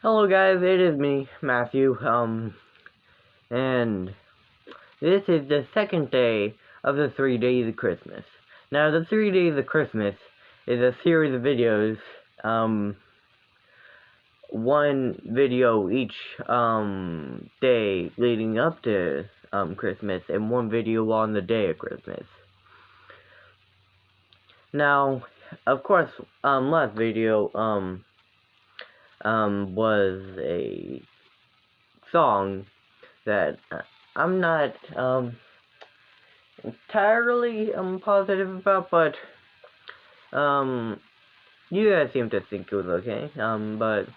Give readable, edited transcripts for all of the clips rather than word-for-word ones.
Hello guys, it is me, Matthew, and this is the second day of the 3 days of Christmas. Now, the 3 days of Christmas is a series of videos, one video each, day leading up to, Christmas, and one video on the day of Christmas. Now, of course, last video, was a song that I'm not entirely positive about, but you guys seem to think it was okay. But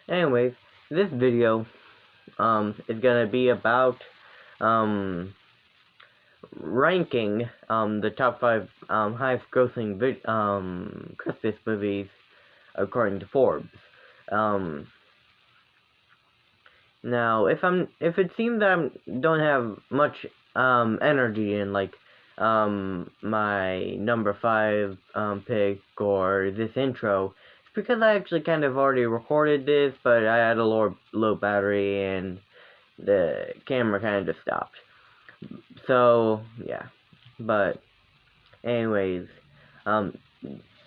anyways, this video is gonna be about ranking the top 5 highest grossing Christmas movies according to Forbes. Now, if it seems that I don't have much energy in like my number 5 pick or this intro, it's because I actually kind of already recorded this, but I had a low battery and the camera kind of just stopped. So yeah, but anyways,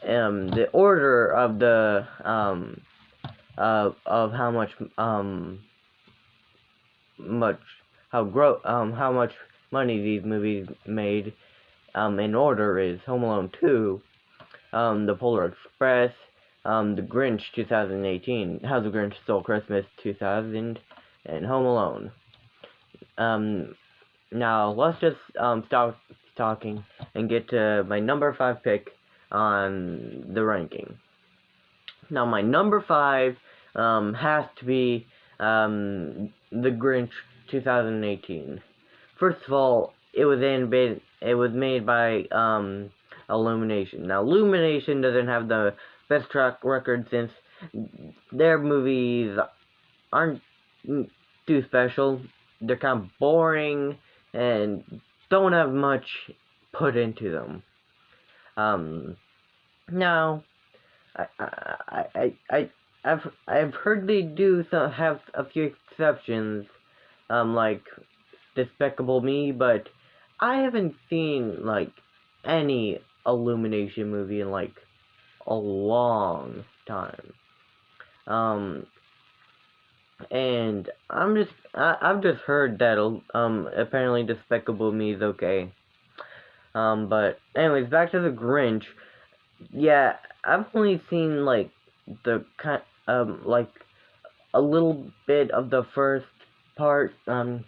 the order of the of how much how much money these movies made in order is Home Alone 2, The Polar Express, The Grinch 2018, How the Grinch Stole Christmas 2000, and Home Alone. Now let's just stop talking and get to my number 5 pick on the ranking. Now my number 5 has to be The Grinch 2018. First of all, it was made by Illumination. Now Illumination doesn't have the best track record since their movies aren't too special. They're kind of boring and don't have much put into them. Now I've heard they do have a few exceptions, like Despicable Me, but I haven't seen like any Illumination movie in like a long time. And I've just heard that apparently Despicable Me is okay. But anyways, back to the Grinch. Yeah, I've only seen like like a little bit of the first part, and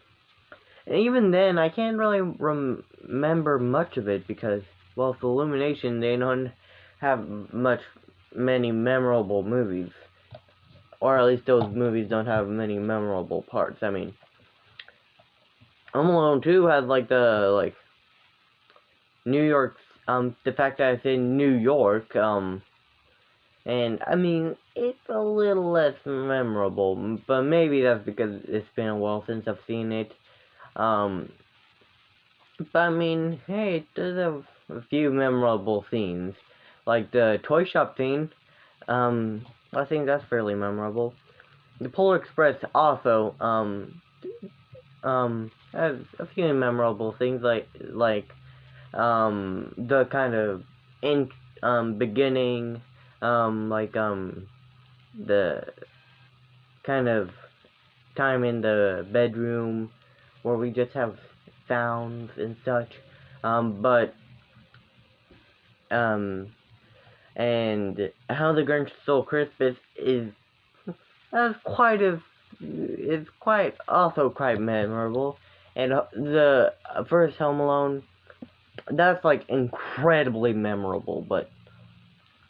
even then I can't really remember much of it because, well, for Illumination they don't have many memorable movies, or at least those movies don't have many memorable parts. I mean, Home Alone 2 has like the New York, the fact that it's in New York, and I mean, it's a little less memorable, but maybe that's because it's been a while since I've seen it. But I mean, hey, it does have a few memorable scenes, like the toy shop scene. I think that's fairly memorable. The Polar Express also has a few memorable things, like the kind of beginning, the kind of time in the bedroom where we just have sounds and such, and How the Grinch Stole Christmas is also quite memorable, and the first Home Alone, that's like incredibly memorable, but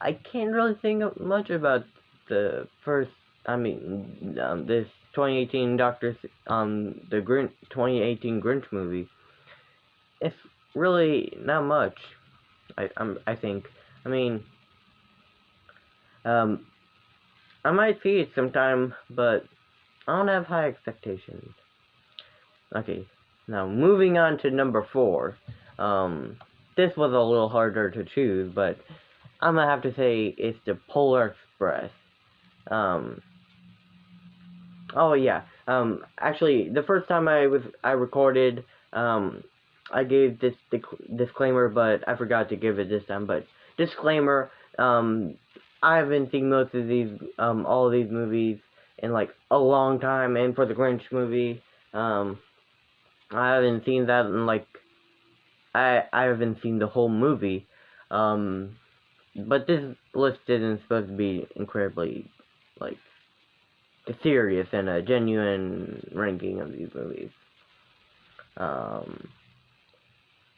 I can't really think much about the first. I mean, this 2018 the 2018 Grinch movie. It's really not much. I think. I mean, I might see it sometime, but I don't have high expectations. Okay, now moving on to number 4. This was a little harder to choose, but I'm gonna have to say it's the Polar Express. Oh yeah. Actually, the first time I recorded, I gave this disclaimer, but I forgot to give it this time. But disclaimer, I haven't seen most of these, all of these movies in like a long time, and for the Grinch movie, I haven't seen that in like I haven't seen the whole movie. But this list isn't supposed to be incredibly like serious and a genuine ranking of these movies. Um,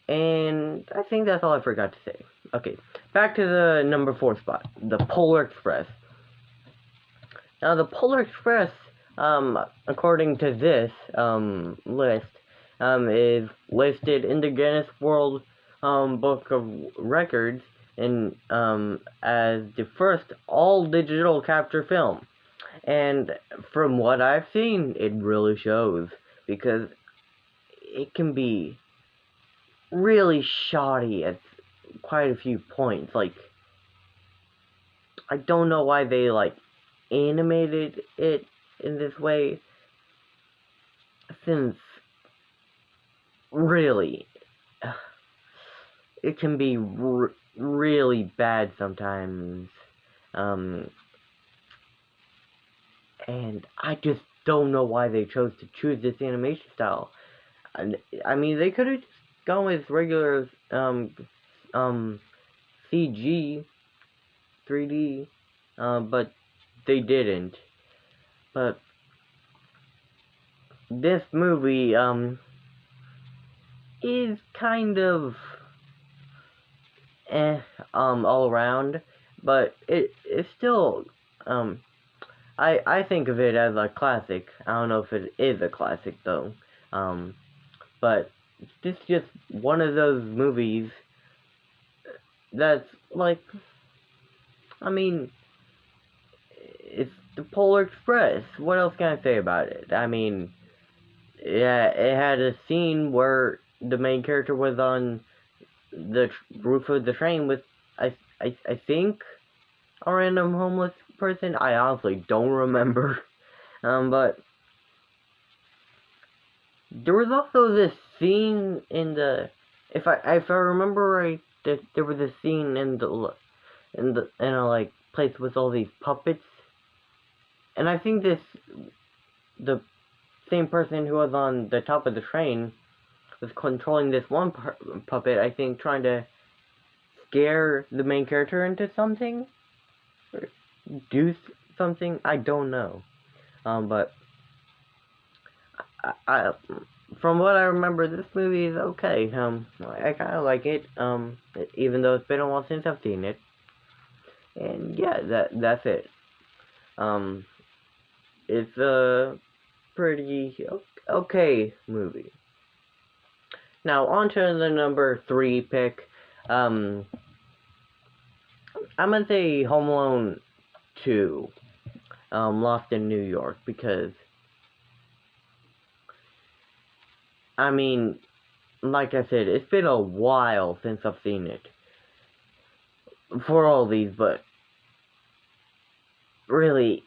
and I think that's all I forgot to say. Okay, back to the number 4 spot, the Polar Express. Now, the Polar Express, according to this list, is listed in the Guinness World Book of Records and as the first all-digital capture film. And from what I've seen, it really shows, because it can be really shoddy at quite a few points. Like, I don't know why they, like, animated it in this way, since, really, it can be really bad sometimes. And I just don't know why they chose to choose this animation style. I mean, they could have just gone with regular CG 3D, but they didn't. But this movie is kind of all around, but it's still I think of it as a classic. I don't know if it is a classic though. But this is just one of those movies that's like, I mean, it's the Polar Express. What else can I say about it? I mean, yeah, it had a scene where the main character was on the roof of the train with, I think, a random homeless person. I honestly don't remember. But there was also this scene in the, if I remember right, that there was a scene in a like place with all these puppets, and I think the same person who was on the top of the train was controlling this one puppet, I think, trying to scare the main character into something, or do something. I don't know. But I from what I remember, this movie is okay. I kind of like it. Even though it's been a while since I've seen it. And yeah, that's it. Um, it's a pretty okay movie. Now on to the number 3 pick. I'm gonna say Home Alone 2. Lost in New York, because I mean, like I said, it's been a while since I've seen it for all these, but really,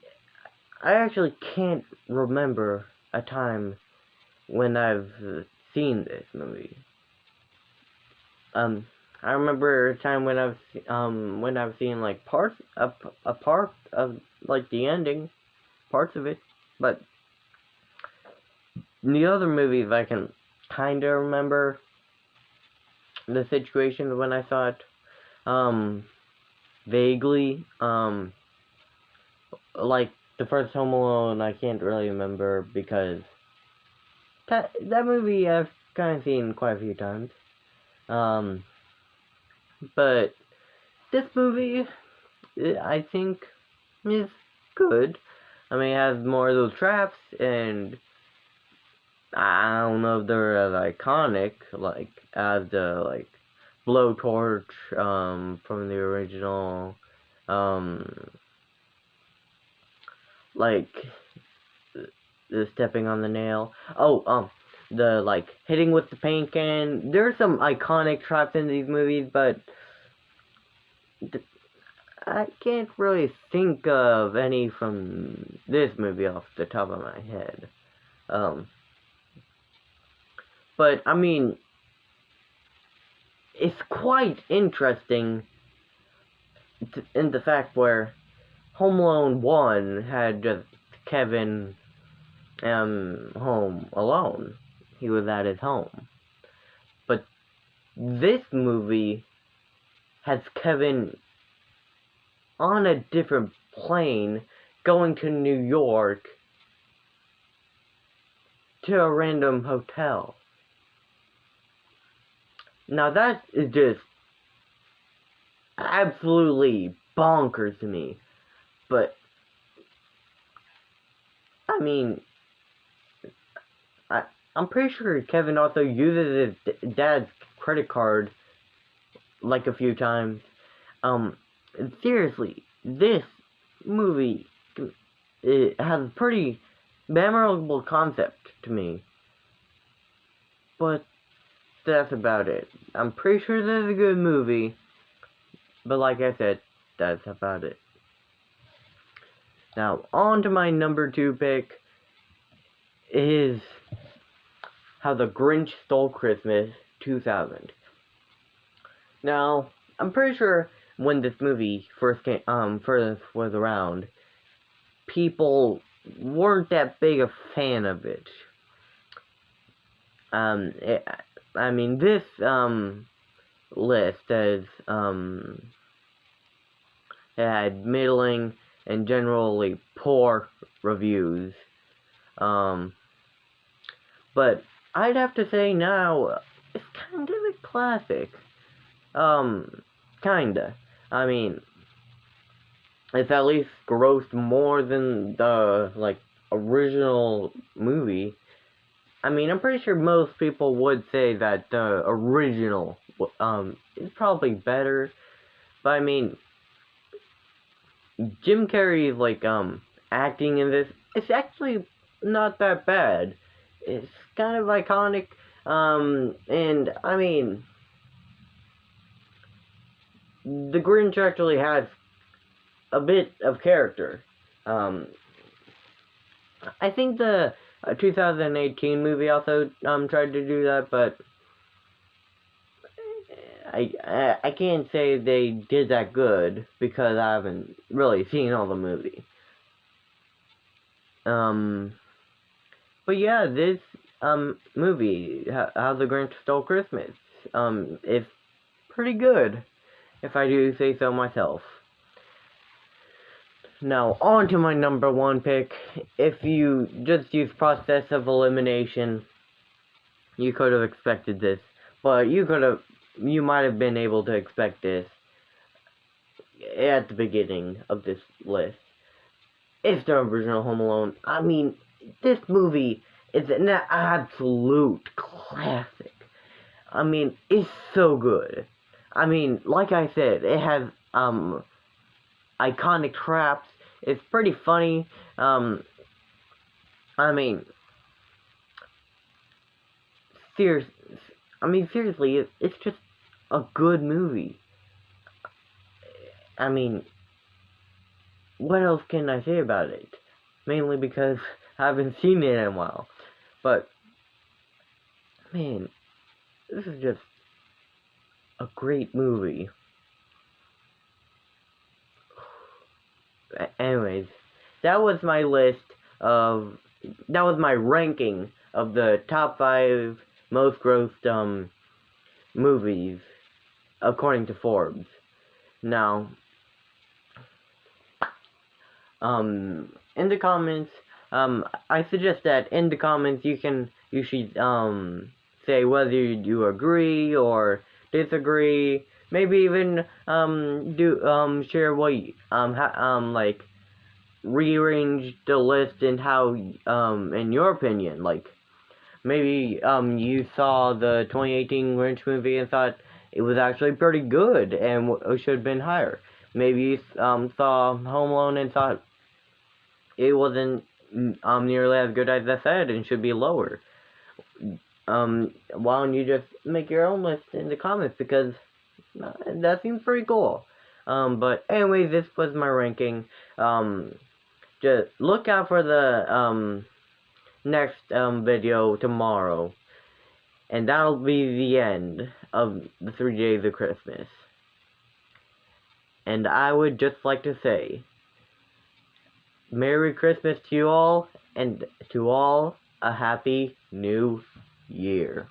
I actually can't remember a time when I've seen this movie. I remember a time when I've seen like a part of like the ending, parts of it, but in the other movies I can kind of remember the situation when I saw it, vaguely. Like the first Home Alone, I can't really remember, because that movie I've kind of seen quite a few times. But this movie, I think, is good. I mean, it has more of those traps, and I don't know if they're as iconic, like, as the, like, blowtorch, from the original, like, the stepping on the nail. Oh, the, like, hitting with the paint can. There's some iconic traps in these movies, but I can't really think of any from this movie off the top of my head. But I mean, it's quite interesting in the fact where Home Alone 1 had just Kevin home alone. He was at his home. But this movie has Kevin on a different plane going to New York to a random hotel. Now that is just absolutely bonkers to me. But I mean, I'm pretty sure Kevin also uses his dad's credit card like a few times. Seriously, this movie, it has a pretty memorable concept to me. But that's about it. I'm pretty sure this is a good movie. But like I said, that's about it. Now, on to my number 2 pick is How the Grinch Stole Christmas 2000. Now, I'm pretty sure when this movie first was around, people weren't that big a fan of it. I mean, this list has had middling and generally poor reviews. But I'd have to say now it's kind of a classic. Kinda. I mean, it's at least grossed more than the original movie. I mean, I'm pretty sure most people would say that the original is probably better. But I mean, Jim Carrey's acting in this, it's actually not that bad. It's kind of iconic. And I mean, the Grinch actually has a bit of character. I think the 2018 movie also tried to do that, but I can't say they did that good because I haven't really seen all the movie. But yeah, this movie, How the Grinch Stole Christmas, is pretty good, if I do say so myself. Now, on to my number 1 pick. If you just use process of elimination, you could have expected this, but you might have been able to expect this at the beginning of this list. It's the original Home Alone. I mean, this movie is an absolute classic. I mean, it's so good. I mean, like I said, it has iconic traps. It's pretty funny. I mean, seriously, it's just a good movie. I mean, what else can I say about it? Mainly because I haven't seen it in a while. But, man, this is just a great movie. Anyways, that was my ranking of the top 5 most grossed movies according to Forbes. Now, in the comments, I suggest that in the comments you should say whether you agree or disagree. Maybe even share what rearrange the list and how in your opinion, maybe you saw the 2018 Grinch movie and thought it was actually pretty good and should have been higher. Maybe you saw Home Alone and thought it wasn't nearly as good as I said and should be lower. Why don't you just make your own list in the comments, because that seems pretty cool. But anyway, this was my ranking. Just look out for the next video tomorrow, and that'll be the end of the 3 days of Christmas. And I would just like to say, Merry Christmas to you all, and to all, a Happy New Year.